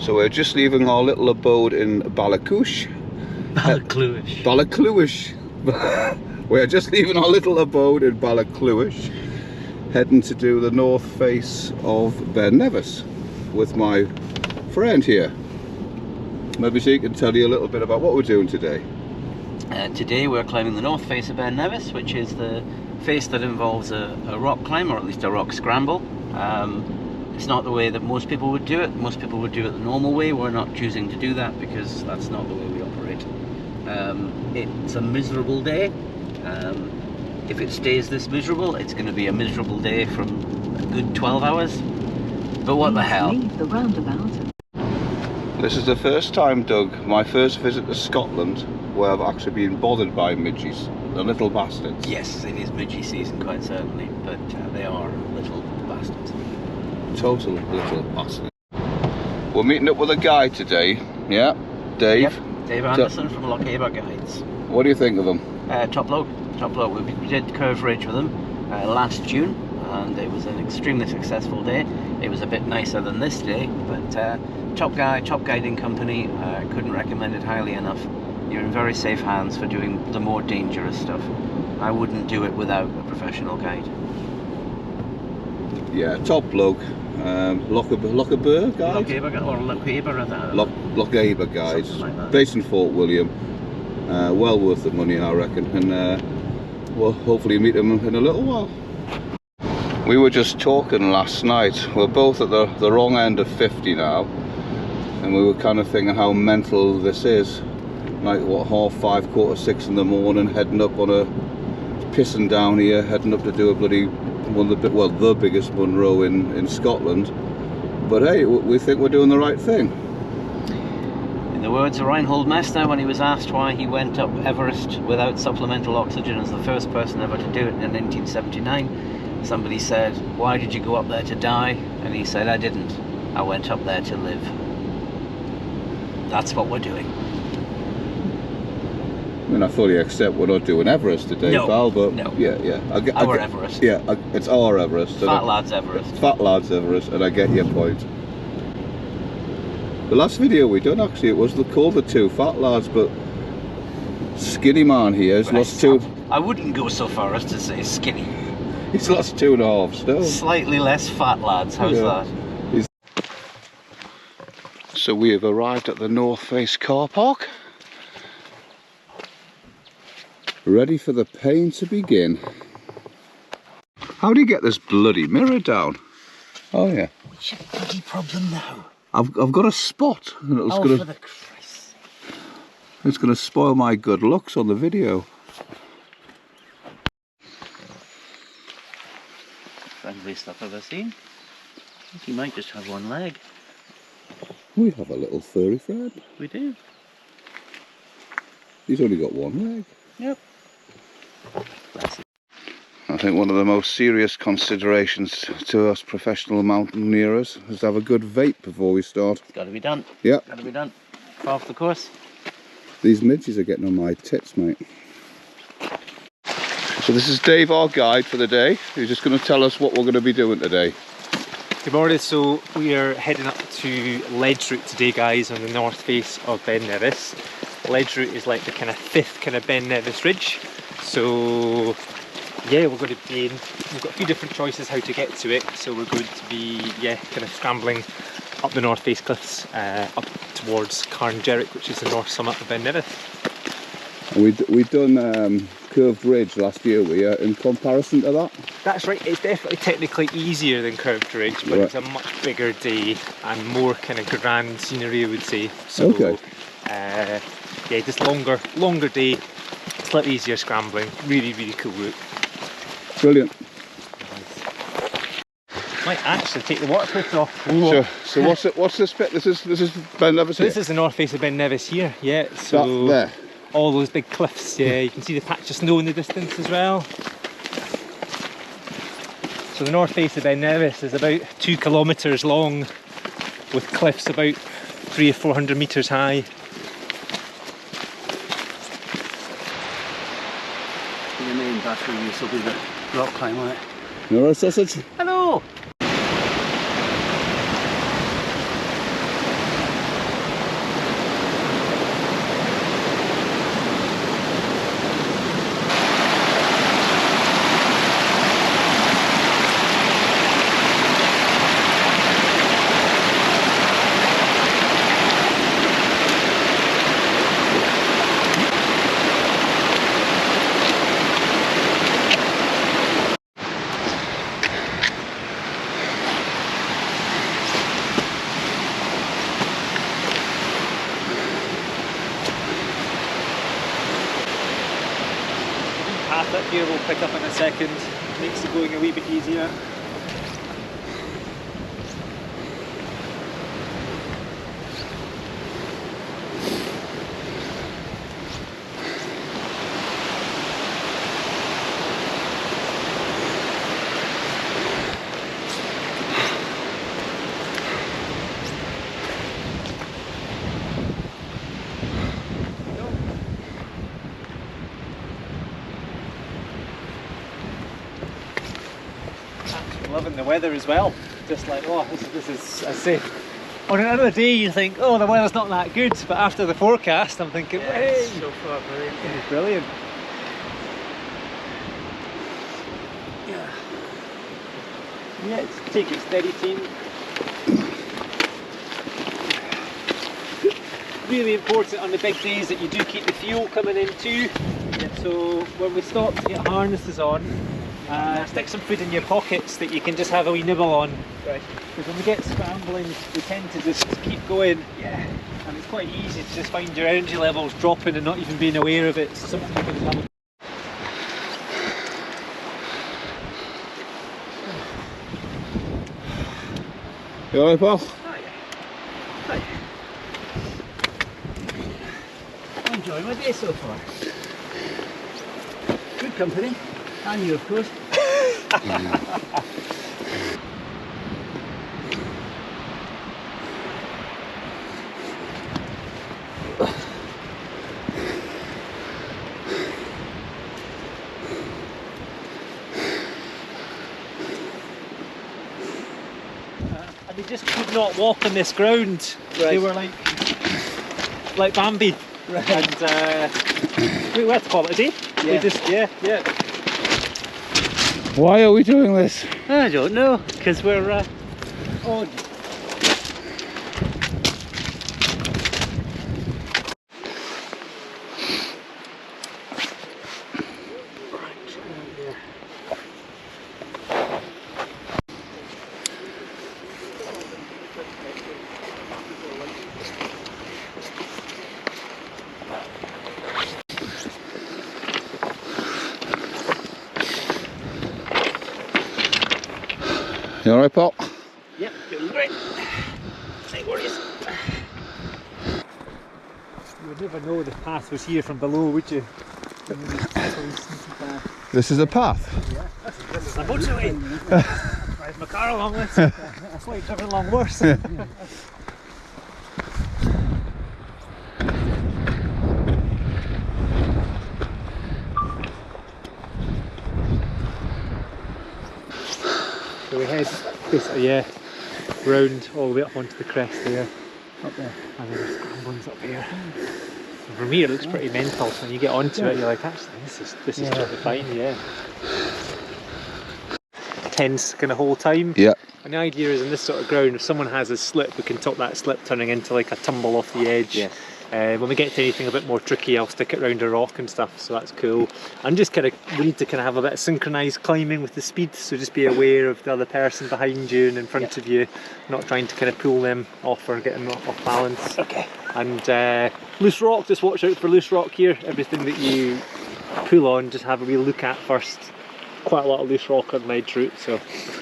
So we're just leaving our little abode in Ballacluish. Ballacluish. We're just leaving our little abode in Ballacluish, heading to do the north face of Ben Nevis with my friend here. Maybe she can tell you a little bit about what we're doing today. Today we're climbing the north face of Ben Nevis, which is the face that involves a rock climb, or at least a rock scramble. It's not the way that most people would do it. Most people would do it the normal way. We're not choosing to do that because that's not the way we operate. It's a miserable day. If it stays this miserable, it's going to be a miserable day from a good 12 hours. But what the hell? Leave the roundabout. This is the first time, Doug, my first visit to Scotland, where I've actually been bothered by midges, the little bastards. Yes, it is midgie season, quite certainly, but they are little bastards. Total little bastards. We're meeting up with a guy today, yeah? Dave? Yep, Dave Anderson from Lochaber Guides. What do you think of him? Top bloke. We did Curve Ridge with him last June, and it was an extremely successful day. It was a bit nicer than this day, but top guy, top guiding company. Couldn't recommend it highly enough. You're in very safe hands for doing the more dangerous stuff. I wouldn't do it without a professional guide. Yeah, top bloke. Lochaber Guides? Lochaber Guides. Like based in Fort William. Well worth the money, I reckon, and we'll hopefully meet him in a little while. We were just talking last night. We're both at the wrong end of 50 now, and we were kind of thinking how mental this is. Like, what, 5:30, 6:15 in the morning, heading up on a, pissing down here, heading up to do a bloody, the biggest Munro in Scotland. But hey, we think we're doing the right thing. In the words of Reinhold Messner, when he was asked why he went up Everest without supplemental oxygen as the first person ever to do it in 1979, somebody said, "Why did you go up there to die?" And he said, "I didn't. I went up there to live." That's what we're doing. I mean, I fully accept we're not doing Everest today, no, pal, but no. yeah. Our Everest. Yeah, it's our Everest. Fat lad's Everest. Fat lad's Everest, and I get your point. The last video we done, actually, it was called the two fat lads, but skinny man here has lost two. I wouldn't go so far as to say skinny. He's lost 2.5 stone. Slightly less fat lads, how's that? So we have arrived at the North Face car park. Ready for the pain to begin. How do you get this bloody mirror down? Oh yeah. What's your bloody problem now? I've got a spot. And it was for the Christ. It's going to spoil my good looks on the video. Friendliest I've ever seen. I think he might just have one leg. We have a little furry friend. We do. He's only got one leg. Yep. Bless him. I think one of the most serious considerations to us professional mountaineers is to have a good vape before we start. It's got to be done. Yeah. Got to be done. Off the course. These midges are getting on my tits, mate. So this is Dave, our guide for the day. He's just going to tell us what we're going to be doing today. Good morning. So we are heading up to Ledge Route today, guys, on the north face of Ben Nevis. Ledge Route is like the kind of fifth kind of Ben Nevis ridge. So yeah, we're going to be we've got a few different choices how to get to it. So we're going to be kind of scrambling up the North Face cliffs, up towards Carngerrick, which is the north summit of Ben Nevis. We've done Curved Ridge last year, in comparison to that? That's right, it's definitely technically easier than Curved Ridge, but it's a much bigger day and more kind of grand scenery, I would say. So, okay. Yeah, just longer day, slightly easier scrambling, really cool route. Brilliant. Might actually take the waterproofs off. Sure. So what's this bit? This is Ben Nevis here? This is the north face of Ben Nevis here, yeah. So that there? All those big cliffs, yeah. You can see the patch of snow in the distance as well. So the north face of Ben Nevis is about 2 kilometres long, with cliffs about 300 or 400 metres high. The main battery use will be the rock climb on it. You alright, sausage? Hello! pick up in a second. Makes it going a wee bit easier. Loving the weather as well. Just like, oh, this is, I say, on another day you think, oh, the weather's not that good, but after the forecast I'm thinking, hey, so far brilliant. it's brilliant. Yeah, it's take it steady, team. Really important on the big days that you do keep the fuel coming in too. So when we stop to get harnesses on, stick some food in your pockets that you can just have a wee nibble on. Right. Because when we get scrambling, we tend to just keep going. Yeah. And it's quite easy to just find your energy levels dropping and not even being aware of it. So something you can have. You alright, Paul? Oh, yeah. I'm enjoying my day so far. Good company. And you, of course. And they just could not walk on this ground. Right. They were like Bambi. Right. And we had to call it a day. Yeah. They just, yeah. Why are we doing this? I don't know, because we're on. You alright, Paul? Yep, doing great. No worries. You would never know the path was here from below, would you? This is a path. This is a motorway. Drive my car along this. That's why I've driven along worse. So we head basically, yeah, round all the way up onto the crest there. Up there. And then there's scramblings up here. And from here it looks pretty mental. So when you get onto it, you're like, actually, this is totally fine, yeah. Tense kind of whole time. Yeah. And the idea is in this sort of ground, if someone has a slip, we can top that slip turning into like a tumble off the edge. Yeah. When we get to anything a bit more tricky, I'll stick it round a rock and stuff, so that's cool. And just kind of, we need to kind of have a bit of synchronised climbing with the speed, so just be aware of the other person behind you and in front of you, not trying to kind of pull them off or get them off balance. Okay. And loose rock, just watch out for loose rock here. Everything that you pull on, just have a wee look at first. Quite a lot of loose rock on ledge route, so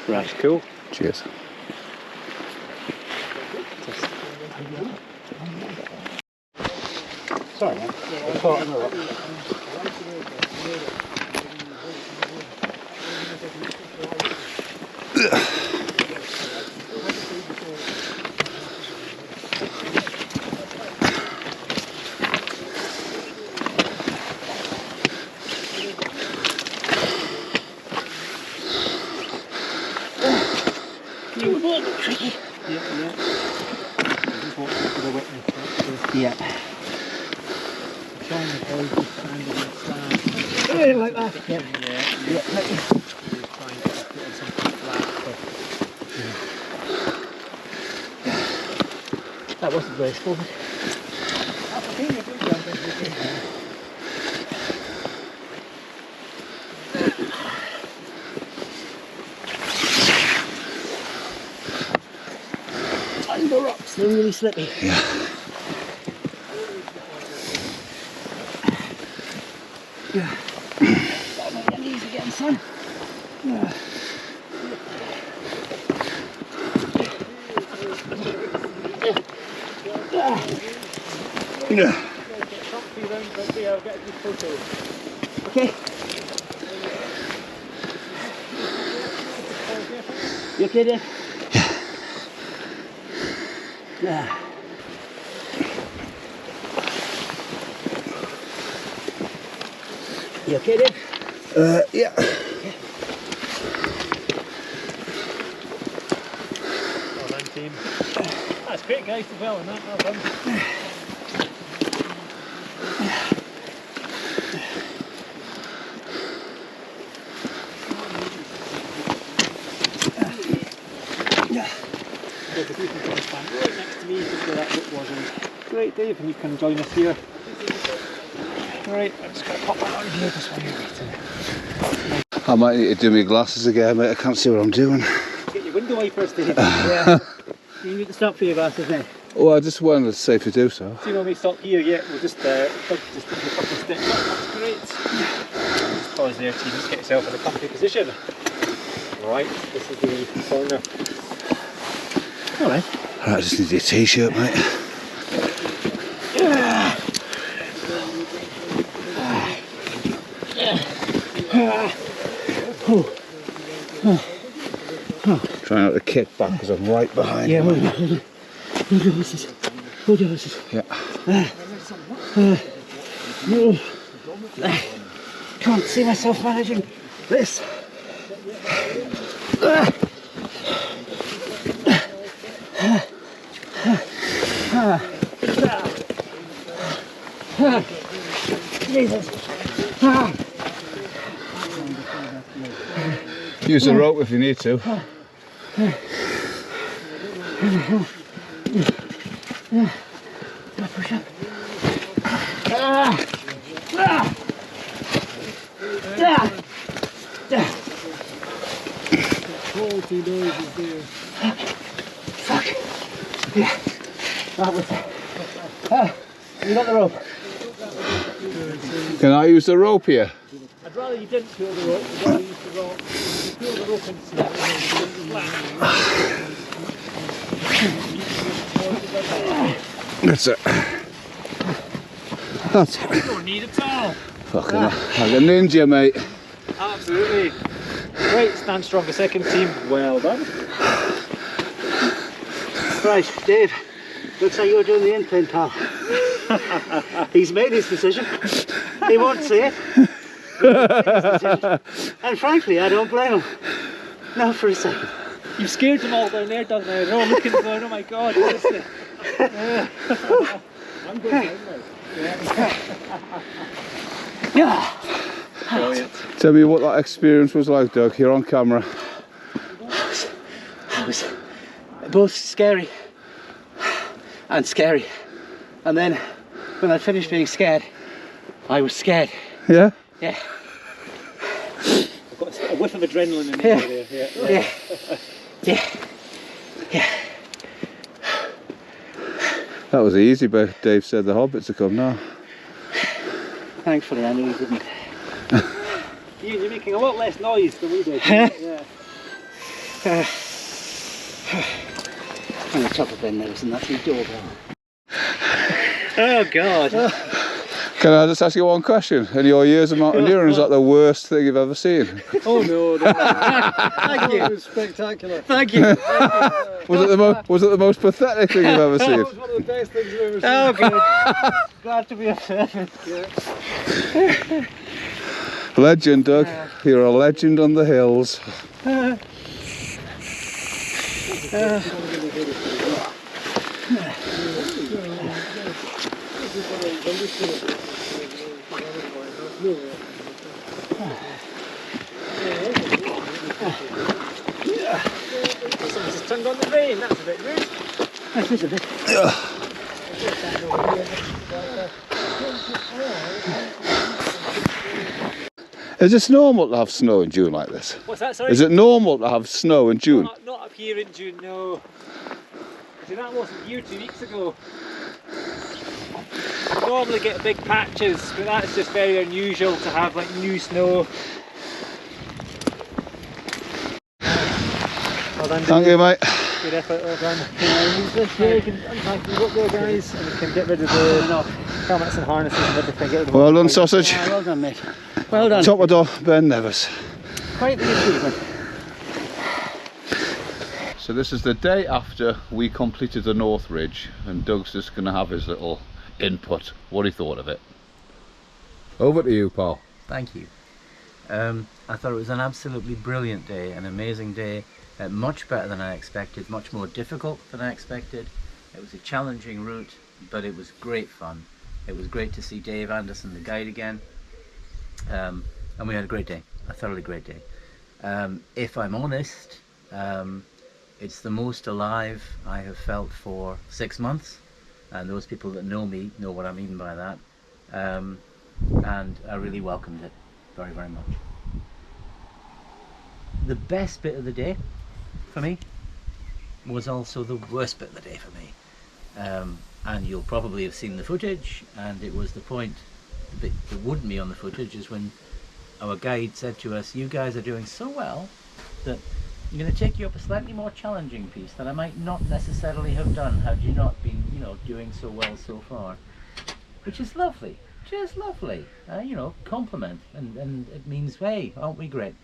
that's cool. Cheers. Sorry, man. Tricky. Yeah. Just watch out for the wetness. Yeah. Really like that? Yep. Yeah. Try and get it on something flat. That wasn't very smooth. And the rocks, they're really slippy. Yeah. Gotta make your knees again. son. Yeah. Okay. You okay, Dave? Yeah. You okay, Dave? Yeah. Well done, team. That's great, guys, as well, and that. Well done. There's a people can stand right next to me, just where that book was. Great, Dave, and you can join us here. Right, I'm just going to pop that on here just while you're waiting. I might need to do my glasses again, mate. I can't see what I'm doing. Get your window wipers, Dave. Yeah. You need to stop for your glasses, mate. Well, I just wanted to say to do so. See, when we stop here, yeah, we'll just take a couple of steps up. That's great. Just pause there, team. Just get yourself in a comfy position. Right, this is the corner. Alright. Right, I just need a t-shirt, mate. Trying not to kick back because I'm right behind. Yeah, hold your horses. Hold your horses. Yeah. Can't see myself managing this. Jesus. Use the rope if you need to. Push up. Fuck. Yeah. That was you got the rope. Can I use the rope here? I'd rather you didn't peel the rope. I'd rather you use the rope. If you peel the rope into it, That's it. That's it. you don't need it at all. Fucking hell. Like a ninja, mate. Absolutely. Right, stand strong a second, team. Well done. Right, Dave. Looks like you're doing the incline, pal. He's made his decision. He won't say it. And frankly, I don't blame him. Not for a second. You've scared them all down there, doesn't it? They're all looking going, oh my god, what is this? I'm going down now. Yeah. Brilliant. Tell me what that experience was like, Doug. You're on camera. It was both scary and scary. And then when I finished being scared, I was scared. Yeah? Yeah. I've got a whiff of adrenaline in Yeah. there. Yeah. Yeah. Yeah. That was easy, but Dave said the hobbits are come now. Thankfully, I knew he didn't. You're making a lot less noise than we did. Huh? Yeah. I'm gonna chop up in there, and that's your doorbell. Oh god. Can I just ask you one question? In your years of mountaineering, is that the worst thing you've ever seen? Oh no. Thank you. It was spectacular. Thank you. Was it the most pathetic thing you've ever That seen? was one of the best things I've ever seen. Oh good. Glad to be a servant. Legend, Doug. You're a legend on the hills. Someone's just turned on the rain, that's a bit rude. That is a bit. Is it normal to have snow in June like this? What's that, sorry? Is it normal to have snow in June? Not up here in June, no. See, that wasn't here 2 weeks ago. We normally get big patches, but that's just very unusual to have like new snow. Well done, Thank you, mate. Good effort, well done. Use this here, you can untangle it up there, guys, and you can get rid of the helmets and harnesses and everything. Get rid of Well done, sausage. Yeah, well done, mate. Well done. Top of the door, Ben Nevis. Quite the achievement. So this is the day after we completed the North Ridge, and Doug's just going to have his little input, what he thought of it. Over to you, pal. Thank you. I thought it was an absolutely brilliant day, an amazing day, much better than I expected, much more difficult than I expected. It was a challenging route, but it was great fun. It was great to see Dave Anderson, the guide, again, and we had a great day, a thoroughly great day. If I'm honest, it's the most alive I have felt for 6 months, and those people that know me know what I mean by that, and I really welcomed it very, very much. The best bit of the day for me was also the worst bit of the day for me, and you'll probably have seen the footage, and it was the point, the bit that wouldn't be on the footage is when our guide said to us, you guys are doing so well that I'm going to take you up a slightly more challenging piece that I might not necessarily have done had you not been, you know, doing so well so far. Which is lovely, just lovely, you know, compliment, and it means, hey, aren't we great?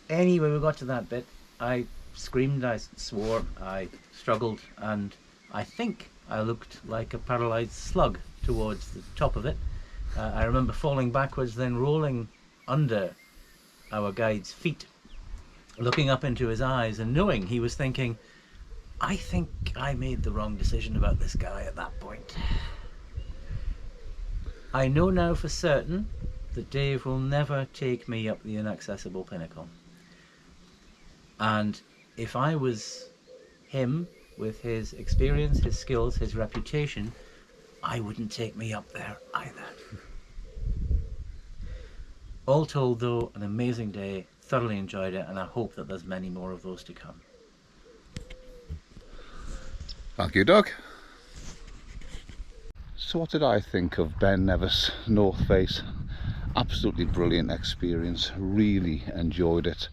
Anyway, we got to that bit, I screamed, I swore, I struggled, and I think I looked like a paralysed slug towards the top of it. I remember falling backwards, then rolling under our guide's feet, looking up into his eyes and knowing he was thinking, I think I made the wrong decision about this guy at that point. I know now for certain that Dave will never take me up the inaccessible pinnacle. And if I was him, with his experience, his skills, his reputation, I wouldn't take me up there either. All told though, an amazing day, thoroughly enjoyed it, and I hope that there's many more of those to come. Thank you, Doug. So what did I think of Ben Nevis North Face? Absolutely brilliant experience, really enjoyed it.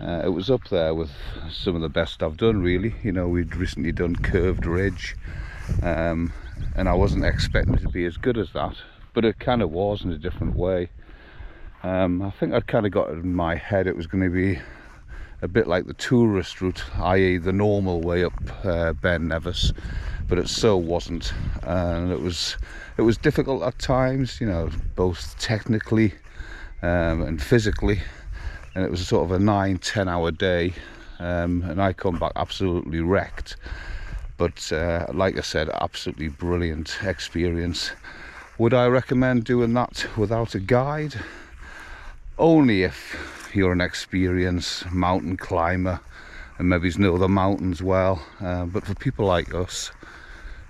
It was up there with some of the best I've done, really. You know, we'd recently done Curved Ridge, and I wasn't expecting it to be as good as that, but it kind of was in a different way. I think I'd kind of got it in my head it was going to be a bit like the tourist route, i.e. the normal way up Ben Nevis, but it so wasn't, and it was difficult at times, you know, both technically and physically. And it was sort of a 9-10 hour day, and I come back absolutely wrecked, but like I said, absolutely brilliant experience. Would I recommend doing that without a guide? Only if you're an experienced mountain climber and maybe know the mountains well, but for people like us,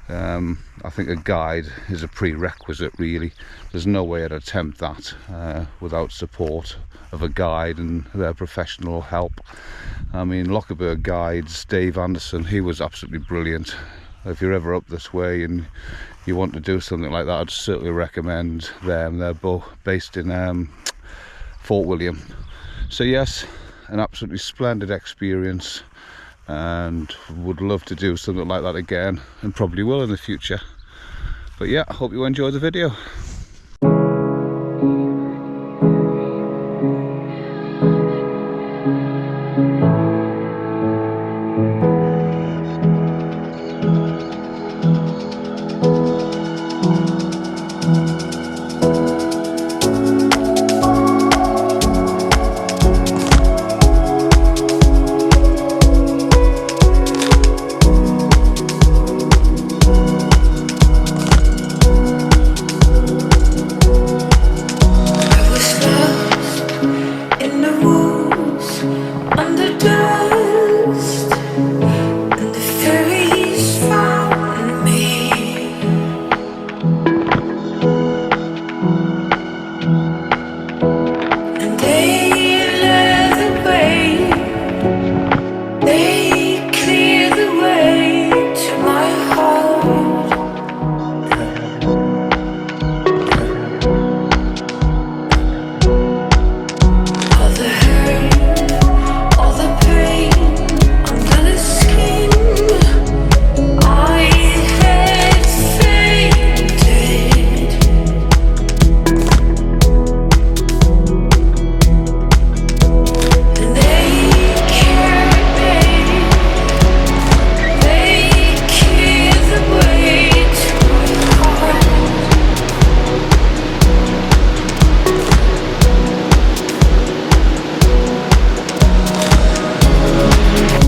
I think a guide is a prerequisite, really. There's no way I'd attempt that without support of a guide and their professional help. I mean, Lockerberg Guides, Dave Anderson, he was absolutely brilliant. If you're ever up this way and you want to do something like that, I'd certainly recommend them. They're both based in Fort William. So yes, an absolutely splendid experience, and would love to do something like that again, and probably will in the future. But yeah, I hope you enjoyed the video.